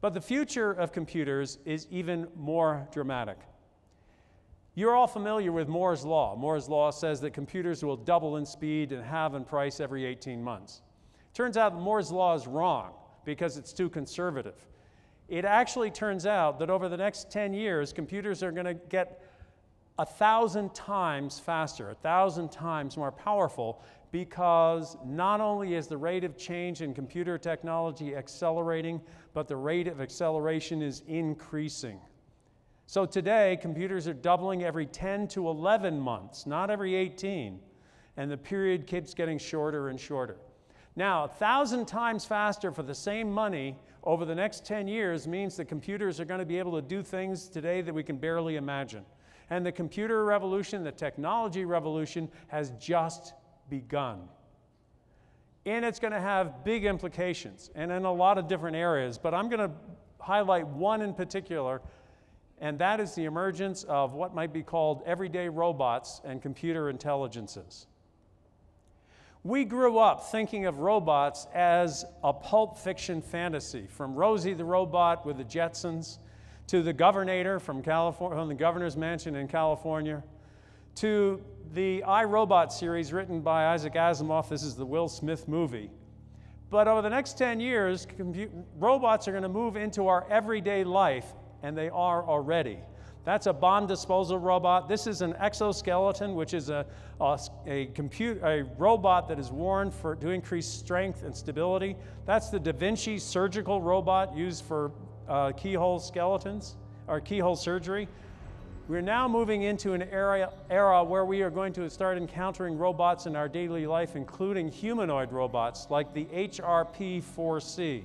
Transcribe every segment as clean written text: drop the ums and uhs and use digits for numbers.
But the future of computers is even more dramatic. You're all familiar with Moore's Law. Moore's Law says that computers will double in speed and halve in price every 18 months. Turns out Moore's Law is wrong because it's too conservative. It actually turns out that over the next 10 years, computers are going to get 1,000 times faster, 1,000 times more powerful, because not only is the rate of change in computer technology accelerating, but the rate of acceleration is increasing. So today, computers are doubling every 10 to 11 months, not every 18, and the period keeps getting shorter and shorter. Now, 1,000 times faster for the same money over the next 10 years means that computers are going to be able to do things today that we can barely imagine. And the computer revolution, the technology revolution, has just begun. And it's going to have big implications, and in a lot of different areas, but I'm going to highlight one in particular, and that is the emergence of what might be called everyday robots and computer intelligences. We grew up thinking of robots as a pulp fiction fantasy, from Rosie the Robot with the Jetsons, to the Governator from the Governor's Mansion in California, to the iRobot series written by Isaac Asimov. This is the Will Smith movie. But over the next 10 years, robots are going to move into our everyday life, and they are already. That's a bomb disposal robot. This is an exoskeleton, which is a robot that is worn to increase strength and stability. That's the Da Vinci surgical robot used for keyhole skeletons, or keyhole surgery. We're now moving into an era where we are going to start encountering robots in our daily life, including humanoid robots like the HRP-4C.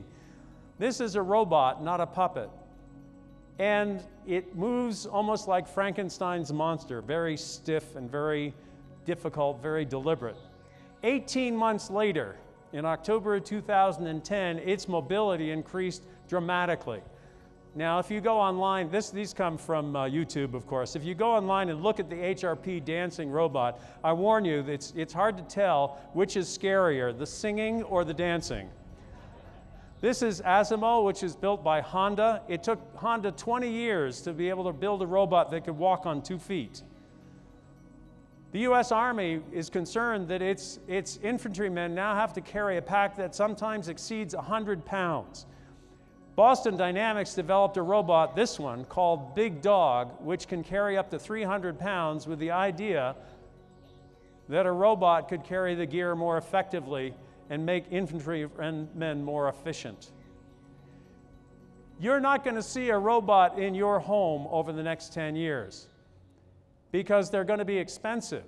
This is a robot, not a puppet. And it moves almost like Frankenstein's monster, very stiff and very difficult, very deliberate. 18 months later, in October of 2010, its mobility increased dramatically. Now, if you go online, these come from YouTube, of course. If you go online and look at the HRP dancing robot, I warn you, it's hard to tell which is scarier, the singing or the dancing. This is Asimo, which is built by Honda. It took Honda 20 years to be able to build a robot that could walk on 2 feet. The US Army is concerned that its infantrymen now have to carry a pack that sometimes exceeds 100 pounds. Boston Dynamics developed a robot, this one, called Big Dog, which can carry up to 300 pounds with the idea that a robot could carry the gear more effectively and make infantrymen more efficient. You're not going to see a robot in your home over the next 10 years because they're going to be expensive.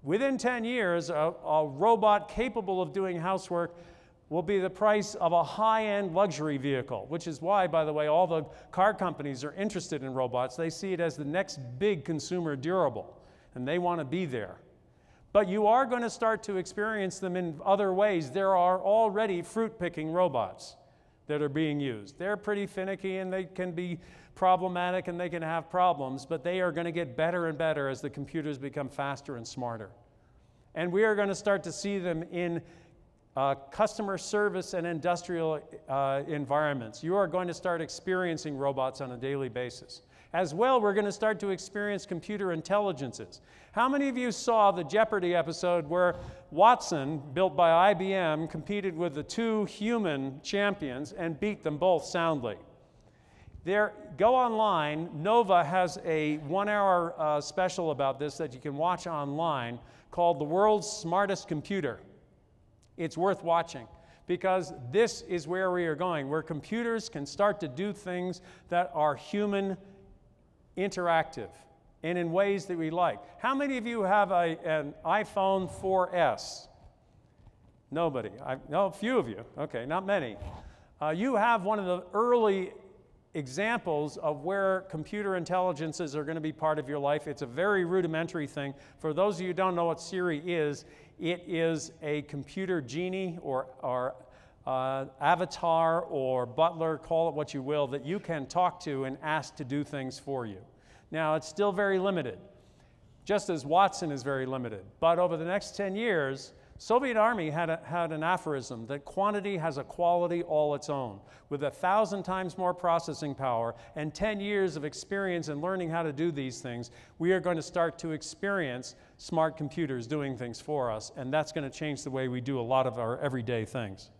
Within 10 years, a robot capable of doing housework will be the price of a high-end luxury vehicle, which is why, by the way, all the car companies are interested in robots. They see it as the next big consumer durable, and they want to be there. But you are going to start to experience them in other ways. There are already fruit-picking robots that are being used. They're pretty finicky, and they can be problematic, and they can have problems, but they are going to get better and better as the computers become faster and smarter. And we are going to start to see them in customer service and industrial environments. You are going to start experiencing robots on a daily basis. As well, we're going to start to experience computer intelligences. How many of you saw the Jeopardy episode where Watson, built by IBM, competed with the 2 human champions and beat them both soundly? Go online. Nova has a 1-hour special about this that you can watch online called The World's Smartest Computer. It's worth watching because this is where we are going, where computers can start to do things that are human interactive and in ways that we like. How many of you have an iPhone 4S? Nobody. No, a few of you. Okay, not many. You have one of the early examples of where computer intelligences are going to be part of your life. It's a very rudimentary thing. For those of you who don't know what Siri is, it is a computer genie or avatar or butler, call it what you will, that you can talk to and ask to do things for you. Now, it's still very limited, just as Watson is very limited. But over the next 10 years, Soviet Army had an aphorism that quantity has a quality all its own. With 1,000 times more processing power and 10 years of experience in learning how to do these things, we are going to start to experience smart computers doing things for us, and that's going to change the way we do a lot of our everyday things.